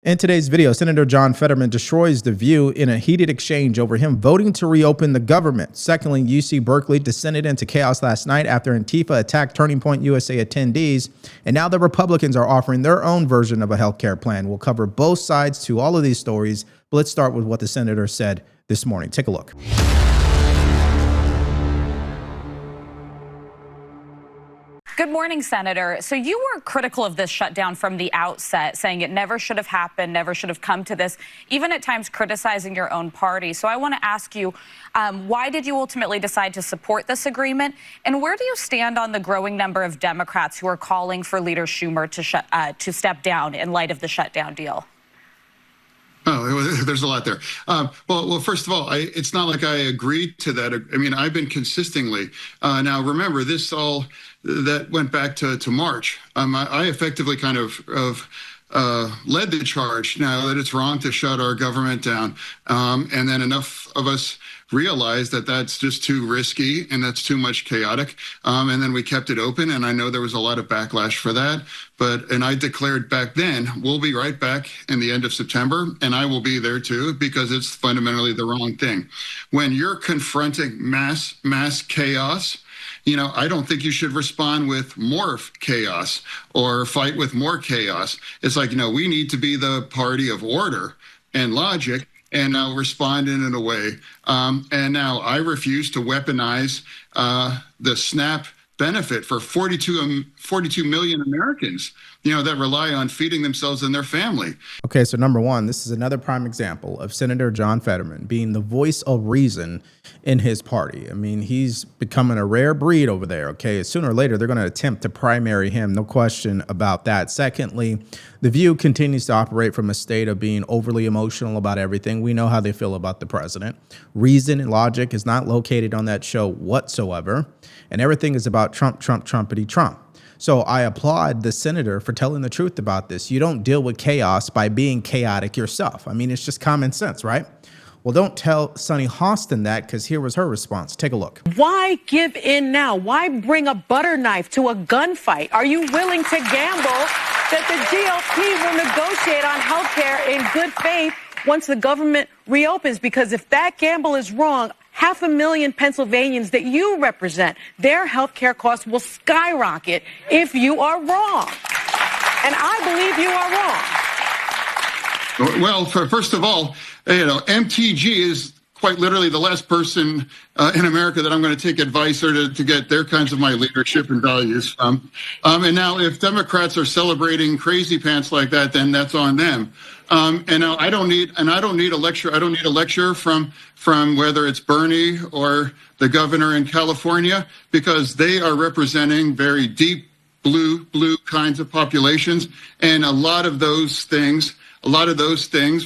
In today's video, Senator John Fetterman destroys The View in a heated exchange over him voting to reopen the government. Secondly, UC Berkeley descended into chaos last night after Antifa attacked Turning Point USA attendees, and now the Republicans are offering their own version of a healthcare plan. We'll cover both sides to all of these stories, but let's start with what the senator said this morning. Take a look. Good morning, Senator. So you were critical of this shutdown from the outset, saying it never should have happened, never should have come to this, even at times criticizing your own party. So I want to ask you, why did you ultimately decide to support this agreement? And where do you stand on the growing number of Democrats who are calling for Leader Schumer to step down in light of the shutdown deal? Oh, there's a lot there. Well, first of all, it's not like I agreed to that. I mean, I've been consistently. Now, remember, this all that went back to March. I effectively kind of led the charge now that it's wrong to shut our government down. And then enough of us realized that that's just too risky and that's too much chaotic. And then we kept it open. And I know there was a lot of backlash for that. And I declared back then, we'll be right back in the end of September. And I will be there too, because it's fundamentally the wrong thing. When you're confronting mass chaos, I don't think you should respond with more chaos or fight with more chaos. It's like, we need to be the party of order and logic and now respond in a way. And now I refuse to weaponize the SNAP benefit for 42 million Americans, that rely on feeding themselves and their family. Okay, so number one, this is another prime example of Senator John Fetterman being the voice of reason in his party. I mean, he's becoming a rare breed over there, okay? Sooner or later, they're going to attempt to primary him, no question about that. Secondly, The View continues to operate from a state of being overly emotional about everything. We know how they feel about the president. Reason and logic is not located on that show whatsoever, and everything is about Trump, Trumpity, Trump. So I applaud the senator for telling the truth about this. You don't deal with chaos by being chaotic yourself. I mean, it's just common sense, right? Well, don't tell Sunny Hostin that, because here was her response. Take a look. Why give in now? Why bring a butter knife to a gunfight? Are you willing to gamble that the GOP will negotiate on health care in good faith once the government reopens? Because if that gamble is wrong, 500,000 Pennsylvanians that you represent, their health care costs will skyrocket if you are wrong. And I believe you are wrong. Well, first of all, MTG is quite literally the last person in America that I'm going to take advice or to get their kinds of my leadership and values from. And now if Democrats are celebrating crazy pants like that, then that's on them. And now I don't need a lecture. I don't need a lecture from whether it's Bernie or the governor in California, because they are representing very deep blue kinds of populations. And a lot of those things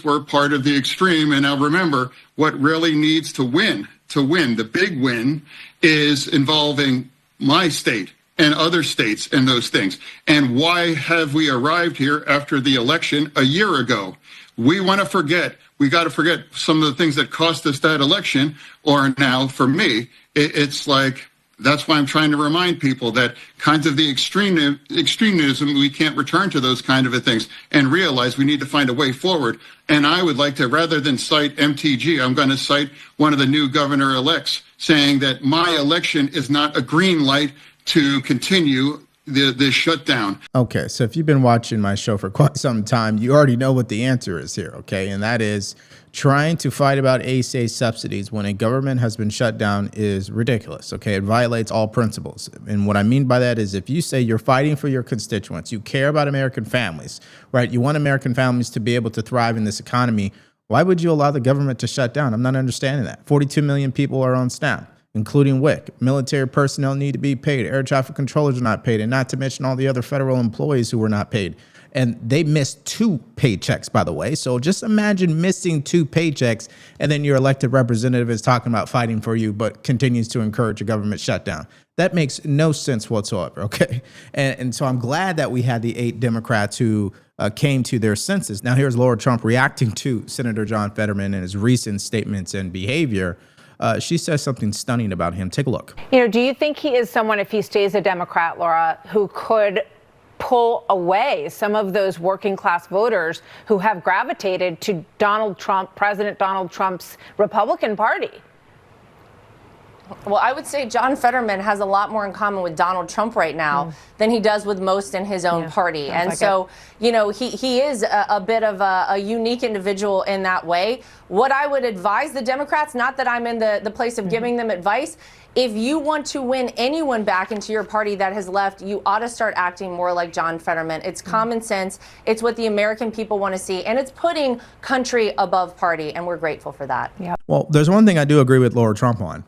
were part of the extreme. And now remember, what really needs to win, the big win, is involving my state and other states and those things. And why have we arrived here after the election a year ago? We got to forget some of the things that cost us that election. Or now, for me, it's like, that's why I'm trying to remind people that kinds of the extremism, we can't return to those kind of things and realize we need to find a way forward. And I would like to, rather than cite MTG, I'm going to cite one of the new governor-elects saying that my election is not a green light to continue this shutdown. Okay, so if you've been watching my show for quite some time, you already know what the answer is here, okay? And that is trying to fight about ACA subsidies when a government has been shut down is ridiculous, okay? It violates all principles. And what I mean by that is if you say you're fighting for your constituents, you care about American families, right? You want American families to be able to thrive in this economy, why would you allow the government to shut down? I'm not understanding that. 42 million people are on SNAP, including WIC. Military personnel need to be paid. Air traffic controllers are not paid, and not to mention all the other federal employees who were not paid. And they missed 2 paychecks, by the way. So just imagine missing 2 paychecks, and then your elected representative is talking about fighting for you, but continues to encourage a government shutdown. That makes no sense whatsoever, okay? And so I'm glad that we had the 8 Democrats who came to their senses. Now here's Laura Trump reacting to Senator John Fetterman and his recent statements and behavior. She says something stunning about him. Take a look. Do you think he is someone, if he stays a Democrat, Laura, who could pull away some of those working class voters who have gravitated to Donald Trump, President Donald Trump's Republican Party? Well, I would say John Fetterman has a lot more in common with Donald Trump right now than he does with most in his own party. And like so, you know, he is a bit of a unique individual in that way. What I would advise the Democrats, not that I'm in the place of giving them advice, if you want to win anyone back into your party that has left, you ought to start acting more like John Fetterman. It's common sense. It's what the American people want to see. And it's putting country above party. And we're grateful for that. Yeah. Well, there's one thing I do agree with Laura Trump on,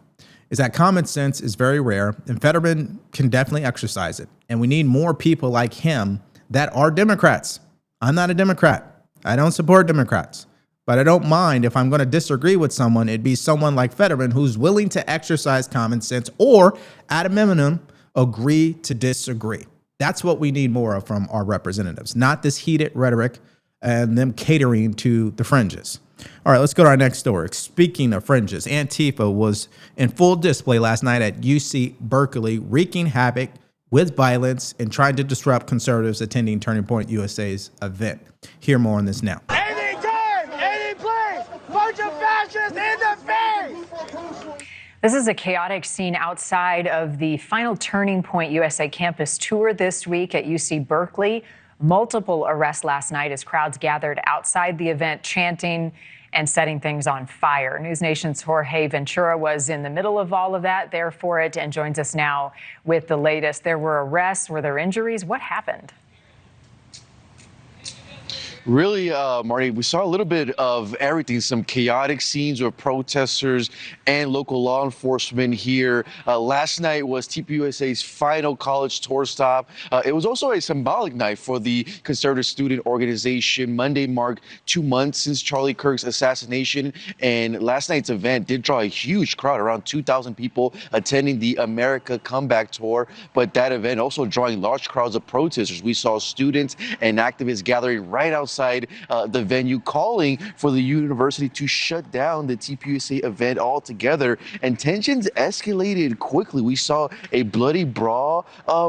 is that common sense is very rare, and Fetterman can definitely exercise it. And we need more people like him that are Democrats. I'm not a Democrat. I don't support Democrats. But I don't mind if I'm going to disagree with someone, it'd be someone like Fetterman who's willing to exercise common sense or, at a minimum, agree to disagree. That's what we need more of from our representatives, not this heated rhetoric and them catering to the fringes. All right, let's go to our next story. Speaking of fringes, Antifa was in full display last night at UC Berkeley, wreaking havoc with violence and trying to disrupt conservatives attending Turning Point USA's event. Hear more on this now. Anytime, any place, bunch of fascists in the face! This is a chaotic scene outside of the final Turning Point USA campus tour this week at UC Berkeley. Multiple arrests last night as crowds gathered outside the event chanting and setting things on fire. News Nation's Jorge Ventura was in the middle of all of that, there for it, and joins us now with the latest. There were arrests. Were there injuries? What happened? Really, Marty, we saw a little bit of everything, some chaotic scenes with protesters and local law enforcement here. Last night was TPUSA's final college tour stop. It was also a symbolic night for the conservative student organization. Monday marked 2 months since Charlie Kirk's assassination, and last night's event did draw a huge crowd, around 2,000 people attending the America Comeback Tour, but that event also drawing large crowds of protesters. We saw students and activists gathering right outside the venue, calling for the university to shut down the TPUSA event altogether, and tensions escalated quickly. We saw a bloody brawl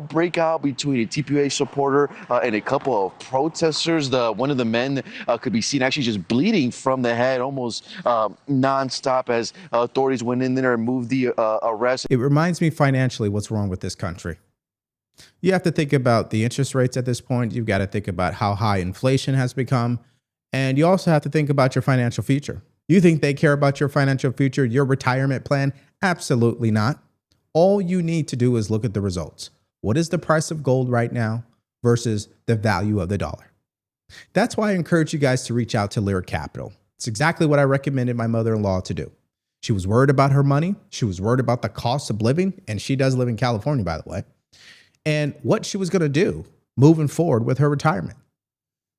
break out between a TPUSA supporter and a couple of protesters. One of the men could be seen actually just bleeding from the head almost nonstop as authorities went in there and moved the arrest. It reminds me financially what's wrong with this country. You have to think about the interest rates at this point. You've got to think about how high inflation has become. And you also have to think about your financial future. You think they care about your financial future, your retirement plan? Absolutely not. All you need to do is look at the results. What is the price of gold right now versus the value of the dollar? That's why I encourage you guys to reach out to Lyric Capital. It's exactly what I recommended my mother-in-law to do. She was worried about her money. She was worried about the cost of living. And she does live in California, by the way. And what she was going to do moving forward with her retirement.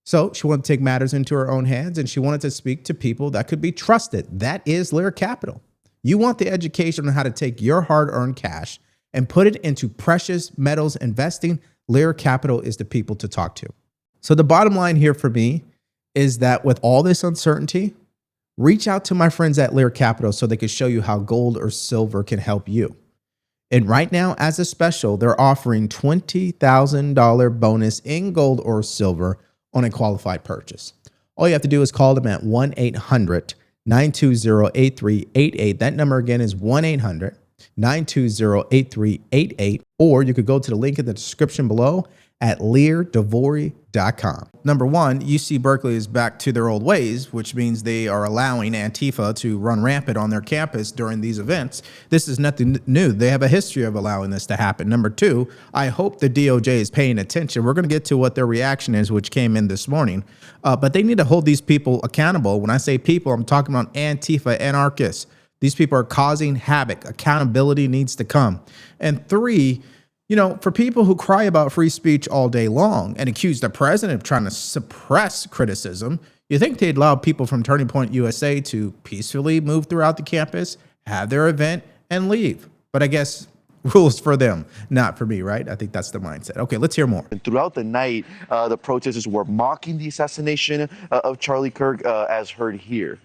So she wanted to take matters into her own hands, and she wanted to speak to people that could be trusted. That is Lyric Capital. You want the education on how to take your hard-earned cash and put it into precious metals investing. Lyric Capital is the people to talk to. So the bottom line here for me is that with all this uncertainty, reach out to my friends at Lyric Capital so they can show you how gold or silver can help you. And right now, as a special, they're offering $20,000 bonus in gold or silver on a qualified purchase. All you have to do is call them at 1-800-920-8388. That number again is 1-800-920-8388. Or you could go to the link in the description below at leardevori.com. Number one, UC Berkeley is back to their old ways, which means they are allowing Antifa to run rampant on their campus during these events. This is nothing new. They have a history of allowing this to happen. Number two, I hope the DOJ is paying attention. We're going to get to what their reaction is, which came in this morning. But they need to hold these people accountable. When I say people, I'm talking about Antifa anarchists. These people are causing havoc. Accountability needs to come. And three, you know, for people who cry about free speech all day long and accuse the president of trying to suppress criticism, you think they'd allow people from Turning Point USA to peacefully move throughout the campus, have their event, and leave. But I guess rules for them, not for me, right? I think that's the mindset. Okay, let's hear more. And throughout the night, the protesters were mocking the assassination of Charlie Kirk, as heard here.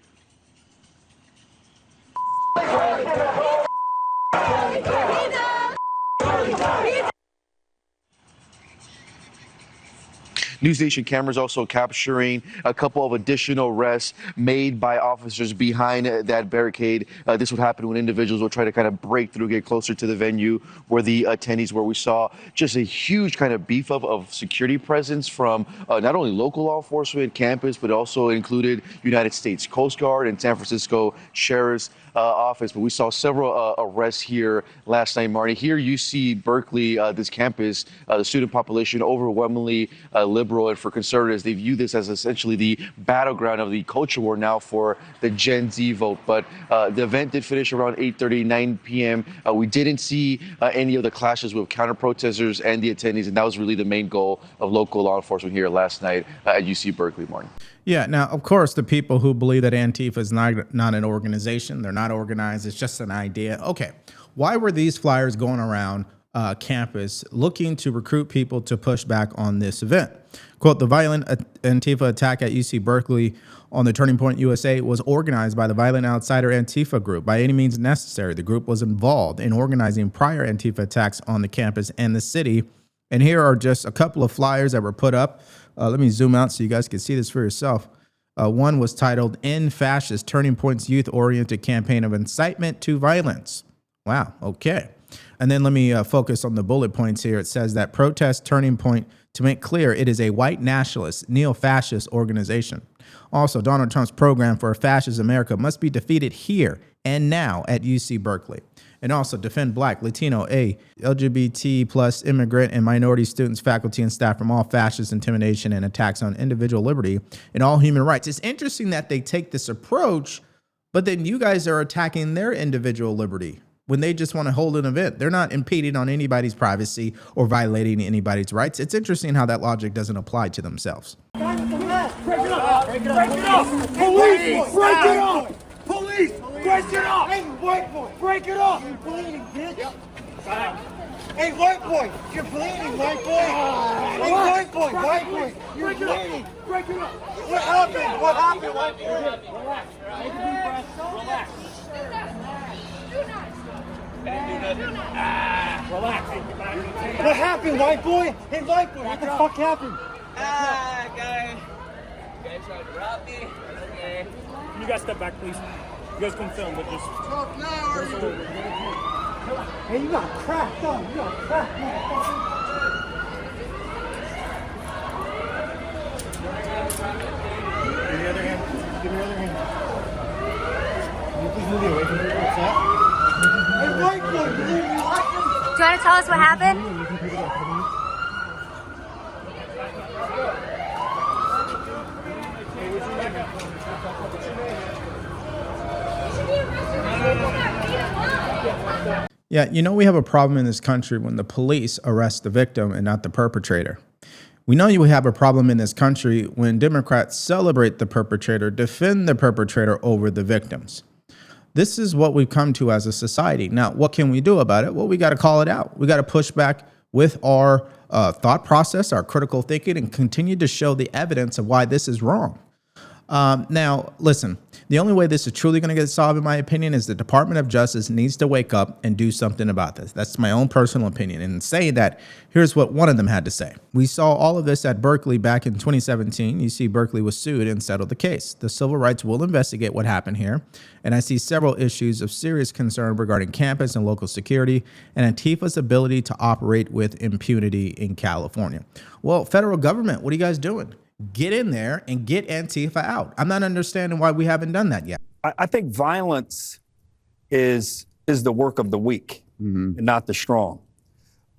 News Nation cameras also capturing a couple of additional arrests made by officers behind that barricade. This would happen when individuals would try to kind of break through, get closer to the venue where the attendees were. We saw just a huge kind of beef up of security presence from not only local law enforcement, campus, but also included United States Coast Guard and San Francisco Sheriff's Office. But we saw several arrests here last night, Marty. Here you see Berkeley, this campus, the student population overwhelmingly liberal, and for conservatives, they view this as essentially the battleground of the culture war now for the Gen Z vote. But the event did finish around 8:30, 9 p.m. We didn't see any of the clashes with counter-protesters and the attendees, and that was really the main goal of local law enforcement here last night at UC Berkeley, Martin. Yeah, now, of course, the people who believe that Antifa is not an organization, they're not organized, it's just an idea. Okay, why were these flyers going around campus looking to recruit people to push back on this event? Quote, the violent Antifa attack at UC Berkeley on the Turning Point USA was organized by the Violent Outsider Antifa group. By any means necessary, the group was involved in organizing prior Antifa attacks on the campus and the city. And here are just a couple of flyers that were put up. Let me zoom out so you guys can see this for yourself. One was titled, End Fascist, Turning Point's Youth-Oriented Campaign of Incitement to Violence. Wow, okay. And then let me focus on the bullet points here. It says that protest Turning Point, to make clear, it is a white nationalist, neo-fascist organization. Also, Donald Trump's program for a fascist America must be defeated here and now at UC Berkeley. And also defend Black, Latino, LGBT plus immigrant and minority students, faculty, and staff from all fascist intimidation and attacks on individual liberty and all human rights. It's interesting that they take this approach, but then you guys are attacking their individual liberty when they just want to hold an event. They're not impeding on anybody's privacy or violating anybody's rights. It's interesting how that logic doesn't apply to themselves. Break it up! Break it up! Police! Break it up! Police! Break it up! Hey, white boy! Break it up! You're bleeding, bitch! Yep. Hey, white boy! You're bleeding, white boy! Hey, white boy! White boy! You're bleeding! Break it up! What happened? What happened, white boy? Relax. Take a deep breath. Relax. Relax. What happened, white boy? Hey, white boy! What the fuck happened? Guy tried to rob me. Okay. Can you guys step back, please? You guys can film, but just... Talk now, or you... Hey, you got cracked up. You got cracked, motherfucker. Give me the other hand. Give me the other hand. Can you please move away from me? What's that? Hey, white boy, do you want to tell us what happened? Yeah, you know, we have a problem in this country when the police arrest the victim and not the perpetrator. We know you have a problem in this country when Democrats celebrate the perpetrator, defend the perpetrator over the victims. This is what we've come to as a society. Now, what can we do about it? Well, we got to call it out. We got to push back with our thought process, our critical thinking, and continue to show the evidence of why this is wrong. Now, listen, the only way this is truly going to get solved, in my opinion, is the Department of Justice needs to wake up and do something about this. That's my own personal opinion. And saying that, here's what one of them had to say. We saw all of this at Berkeley back in 2017. You see, Berkeley was sued and settled the case. The civil rights will investigate what happened here. And I see several issues of serious concern regarding campus and local security and Antifa's ability to operate with impunity in California. Well, federal government, what are you guys doing? Get in there and get Antifa out. I'm not understanding why we haven't done that yet. I think violence is the work of the weak and not the strong.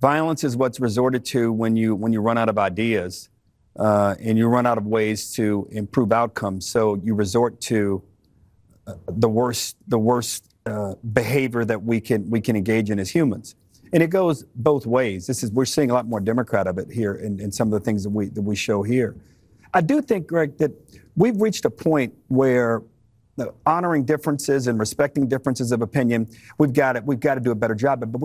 Violence is what's resorted to when you run out of ideas and you run out of ways to improve outcomes. So you resort to the worst behavior that we can engage in as humans. And it goes both ways. We're seeing a lot more Democrat of it here in some of the things that we show here. I do think, Greg, that we've reached a point where honoring differences and respecting differences of opinion, we've got to do a better job. But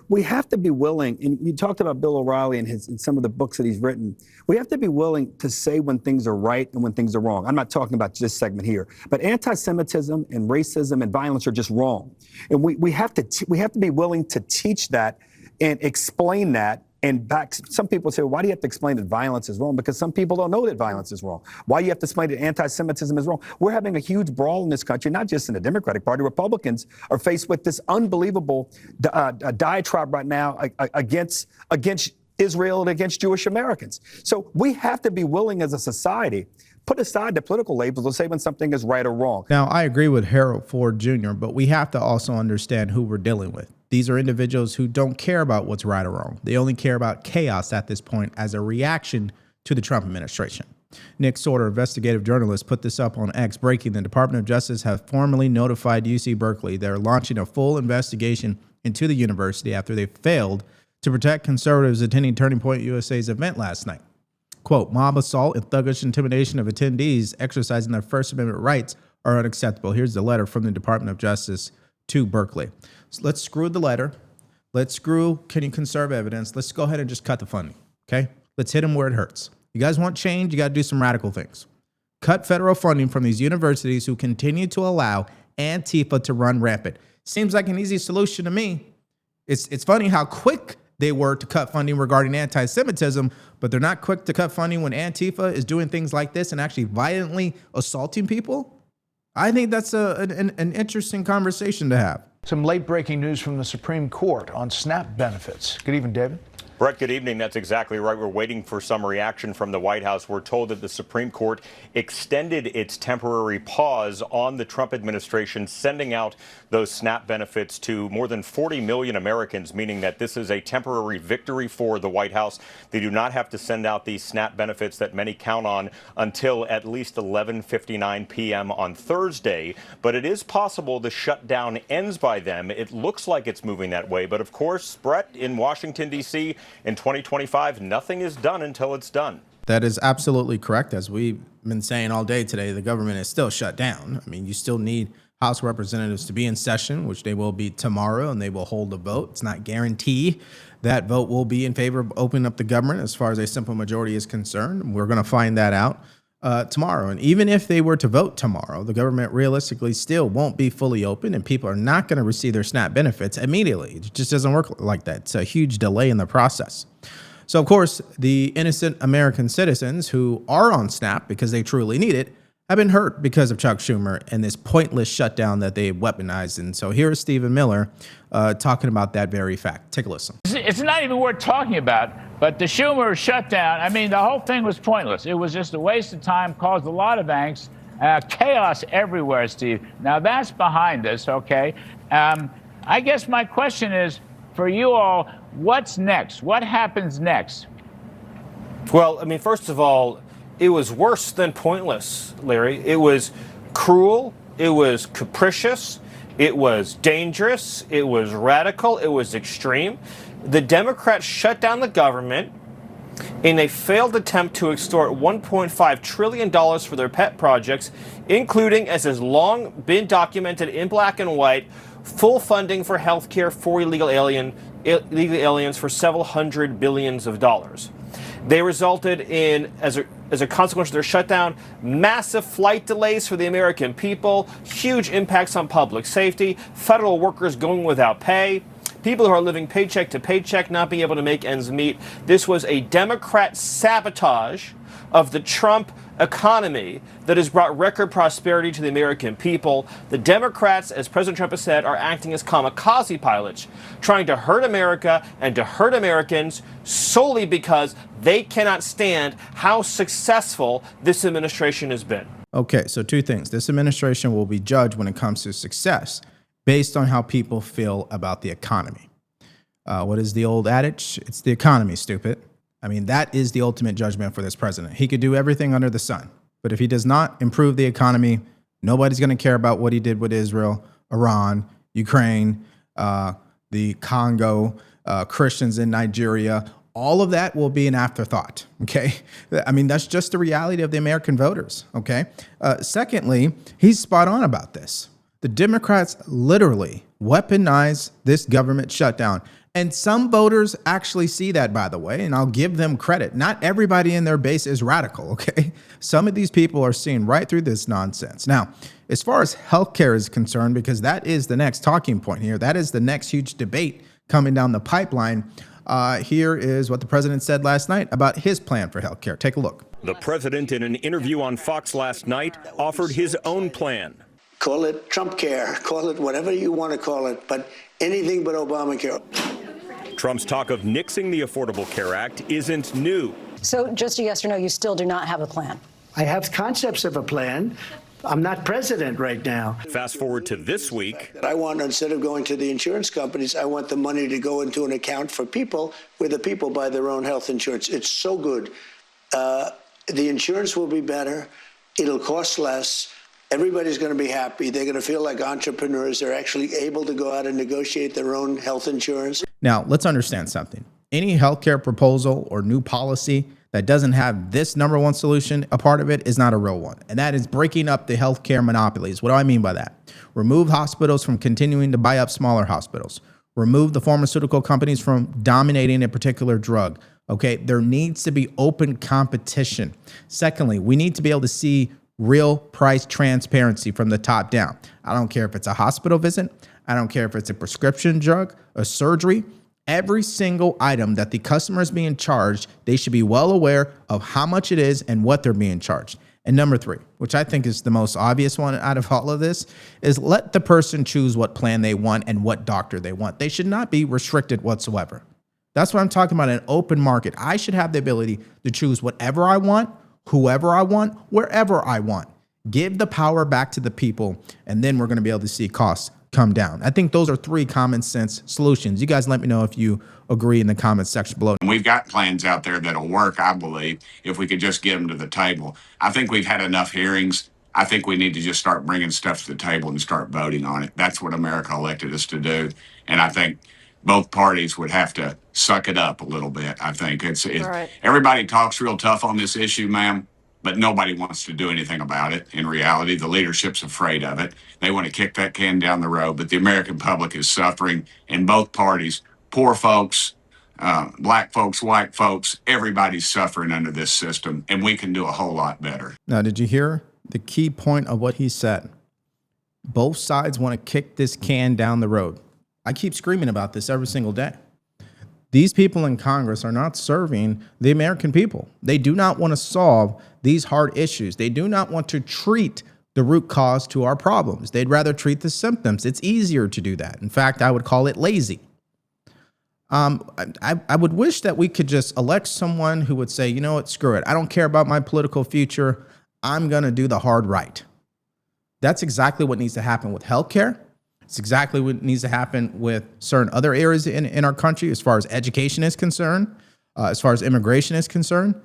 we have to be willing, and you talked about Bill O'Reilly and some of the books that he's written. We have to be willing to say when things are right and when things are wrong. I'm not talking about this segment here, but anti-Semitism and racism and violence are just wrong. And we have to be willing to teach that and explain that And some people say, why do you have to explain that violence is wrong? Because some people don't know that violence is wrong. Why do you have to explain that anti-Semitism is wrong? We're having a huge brawl in this country, not just in the Democratic Party. Republicans are faced with this unbelievable diatribe right now against Israel and against Jewish Americans. So we have to be willing as a society, put aside the political labels and say when something is right or wrong. Now, I agree with Harold Ford Jr., but we have to also understand who we're dealing with. These are individuals who don't care about what's right or wrong. They only care about chaos at this point as a reaction to the Trump administration. Nick Sorter, investigative journalist, put this up on X, breaking the Department of Justice have formally notified UC Berkeley they're launching a full investigation into the university after they failed to protect conservatives attending Turning Point USA's event last night. Quote, mob assault and thuggish intimidation of attendees exercising their First Amendment rights are unacceptable. Here's the letter from the Department of Justice to Berkeley. So let's screw the letter. Let's screw, can you conserve evidence? Let's go ahead and just cut the funding, okay? Let's hit them where it hurts. You guys want change? You got to do some radical things. Cut federal funding from these universities who continue to allow Antifa to run rampant. Seems like an easy solution to me. It's funny how quick they were to cut funding regarding anti-Semitism, but they're not quick to cut funding when Antifa is doing things like this and actually violently assaulting people. I think that's an interesting conversation to have. Some late breaking news from the Supreme Court on SNAP benefits. Good evening, David. Brett, good evening. That's exactly right. We're waiting for some reaction from the White House. We're told that the Supreme Court extended its temporary pause on the Trump administration sending out those SNAP benefits to more than 40 million Americans, meaning that this is a temporary victory for the White House. They do not have to send out these SNAP benefits that many count on until at least 11:59 p.m. on Thursday. But it is possible the shutdown ends by then. It looks like it's moving that way. But of course, Brett, in Washington, D.C., in 2025, nothing is done until it's done. That is absolutely correct. As we've been saying all day today, the government is still shut down. I mean, you still need House representatives to be in session, which they will be tomorrow, and they will hold a vote. It's not guaranteed that vote will be in favor of opening up the government as far as a simple majority is concerned. We're going to find that out tomorrow. And even if they were to vote tomorrow, the government realistically still won't be fully open, and people are not going to receive their SNAP benefits immediately. It just doesn't work like that. It's a huge delay in the process. So, of course, the innocent American citizens who are on SNAP because they truly need it have been hurt because of Chuck Schumer and this pointless shutdown that they weaponized. And so here's Stephen Miller talking about that very fact. Take a listen. It's not even worth talking about, but the Schumer shutdown, I mean, the whole thing was pointless. It was just a waste of time, caused a lot of angst, chaos everywhere, Steve. Now, that's behind us, okay? I guess my question is, for you all, what's next? What happens next? Well, I mean, first of all, it was worse than pointless, Larry. It was cruel. It was capricious. It was dangerous. It was radical. It was extreme. The Democrats shut down the government in a failed attempt to extort $1.5 trillion for their pet projects, including, as has long been documented in black and white, full funding for health care for illegal aliens for several hundred billions of dollars. They resulted in, as a consequence of their shutdown, massive flight delays for the American people, huge impacts on public safety, federal workers going without pay, people who are living paycheck to paycheck, not being able to make ends meet. This was a Democrat sabotage of the Trump economy that has brought record prosperity to the American people. The Democrats, as President Trump has said, are acting as kamikaze pilots, trying to hurt America and to hurt Americans solely because they cannot stand how successful this administration has been. Okay, so two things. This administration will be judged when it comes to success based on how people feel about the economy. What is the old adage? It's the economy, stupid. I mean, that is the ultimate judgment for this president. He could do everything under the sun, but if he does not improve the economy, nobody's going to care about what he did with Israel, Iran, Ukraine, the Congo, Christians in Nigeria. All of that will be an afterthought, okay? I mean, that's just the reality of the American voters, okay? Secondly, he's spot on about this. The Democrats literally weaponize this government shutdown. And some voters actually see that, by the way, and I'll give them credit. Not everybody in their base is radical, okay? Some of these people are seeing right through this nonsense. Now, as far as healthcare is concerned, because that is the next talking point here, that is the next huge debate coming down the pipeline. Here is what the president said last night about his plan for health care. Take a look. The president, in an interview on Fox last night, offered his own plan. Call it Trump care, call it whatever you want to call it, but anything but Obamacare. Trump's talk of nixing the Affordable Care Act isn't new. So just a yes or no, you still do not have a plan? I have concepts of a plan. I'm not president right now. Fast forward to this week. I want, instead of going to the insurance companies, I want the money to go into an account for people where the people buy their own health insurance. It's so good. The insurance will be better. It'll cost less. Everybody's going to be happy. They're going to feel like entrepreneurs. They're actually able to go out and negotiate their own health insurance. Now, let's understand something. Any healthcare proposal or new policy that doesn't have this number one solution, a part of it, is not a real one. And that is breaking up the healthcare monopolies. What do I mean by that? Remove hospitals from continuing to buy up smaller hospitals. Remove the pharmaceutical companies from dominating a particular drug. Okay, there needs to be open competition. Secondly, we need to be able to see real price transparency from the top down. I don't care if it's a hospital visit. I don't care if it's a prescription drug, a surgery. Every single item that the customer is being charged, they should be well aware of how much it is and what they're being charged. And number three, which I think is the most obvious one out of all of this, is let the person choose what plan they want and what doctor they want. They should not be restricted whatsoever. That's what I'm talking about, an open market. I should have the ability to choose whatever I want, whoever I want, wherever I want. Give the power back to the people, and then we're going to be able to see costs come down. I think those are three common sense solutions. You guys let me know if you agree in the comments section below. We've got plans out there that'll work, I believe, if we could just get them to the table. I think we've had enough hearings. I think we need to just start bringing stuff to the table and start voting on it. That's what America elected us to do. And I think both parties would have to suck it up a little bit. I think Right. Everybody talks real tough on this issue, ma'am, but nobody wants to do anything about it. In reality, the leadership's afraid of it. They want to kick that can down the road, but the American public is suffering in both parties. Poor folks, black folks, white folks, everybody's suffering under this system, and we can do a whole lot better. Now, did you hear the key point of what he said? Both sides want to kick this can down the road. I keep screaming about this every single day. These people in Congress are not serving the American people. They do not want to solve these hard issues. They do not want to treat the root cause to our problems. They'd rather treat the symptoms. It's easier to do that. In fact, I would call it lazy. I would wish that we could just elect someone who would say, you know what, screw it. I don't care about my political future. I'm going to do the hard right. That's exactly what needs to happen with healthcare. It's exactly what needs to happen with certain other areas in our country as far as education is concerned, as far as immigration is concerned.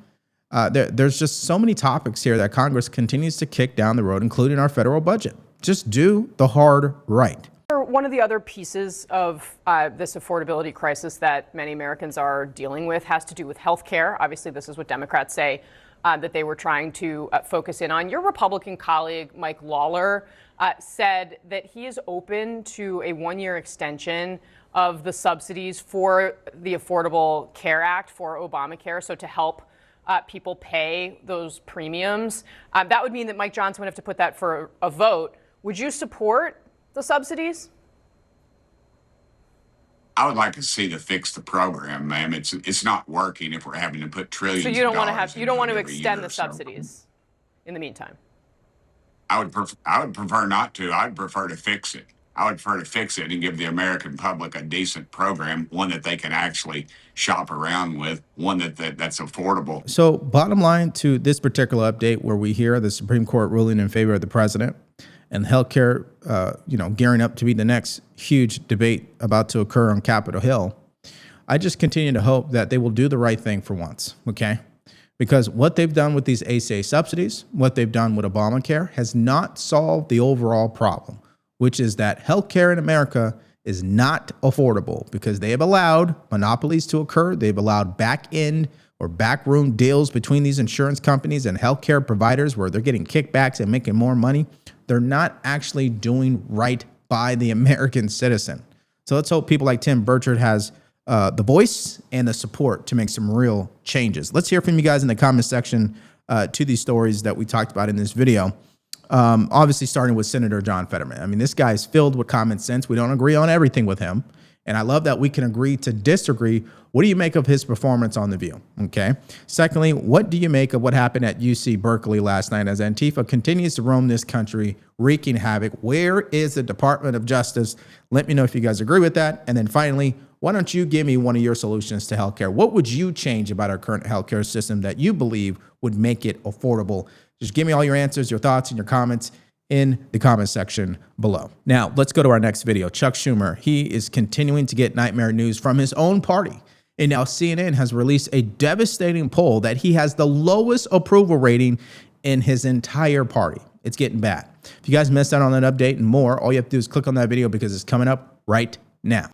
There's just so many topics here that Congress continues to kick down the road, including our federal budget. Just do the hard right. One of the other pieces of this affordability crisis that many Americans are dealing with has to do with health care. Obviously, this is what Democrats say that they were trying to focus in on. Your Republican colleague, Mike Lawler, said that he is open to a one-year extension of the subsidies for the Affordable Care Act for Obamacare, so to help people pay those premiums. That would mean that Mike Johnson would have to put that for a vote. Would you support the subsidies? I would like to see to fix the program, ma'am. It's not working if we're having to put trillions. So you don't want to have extend the subsidies in the meantime. I would prefer not to. I'd prefer to fix it. I would prefer to fix it and give the American public a decent program, one that they can actually shop around with, one that's affordable. So bottom line to this particular update where we hear the Supreme Court ruling in favor of the president and healthcare, gearing up to be the next huge debate about to occur on Capitol Hill, I just continue to hope that they will do the right thing for once, okay? Because what they've done with these ACA subsidies, what they've done with Obamacare has not solved the overall problem, which is that healthcare in America is not affordable because they have allowed monopolies to occur. They've allowed back end or backroom deals between these insurance companies and healthcare providers where they're getting kickbacks and making more money. They're not actually doing right by the American citizen. So let's hope people like Tim Burchard has the voice and the support to make some real changes. Let's hear from you guys in the comment section to these stories that we talked about in this video. Obviously, starting with Senator John Fetterman. I mean, this guy is filled with common sense. We don't agree on everything with him. And I love that we can agree to disagree. What do you make of his performance on The View? Okay. Secondly, what do you make of what happened at UC Berkeley last night as Antifa continues to roam this country, wreaking havoc? Where is the Department of Justice? Let me know if you guys agree with that. And then finally, why don't you give me one of your solutions to healthcare? What would you change about our current healthcare system that you believe would make it affordable? Just give me all your answers, your thoughts, and your comments in the comment section below. Now, let's go to our next video. Chuck Schumer, he is continuing to get nightmare news from his own party. And now CNN has released a devastating poll that he has the lowest approval rating in his entire party. It's getting bad. If you guys missed out on that update and more, all you have to do is click on that video because it's coming up right now.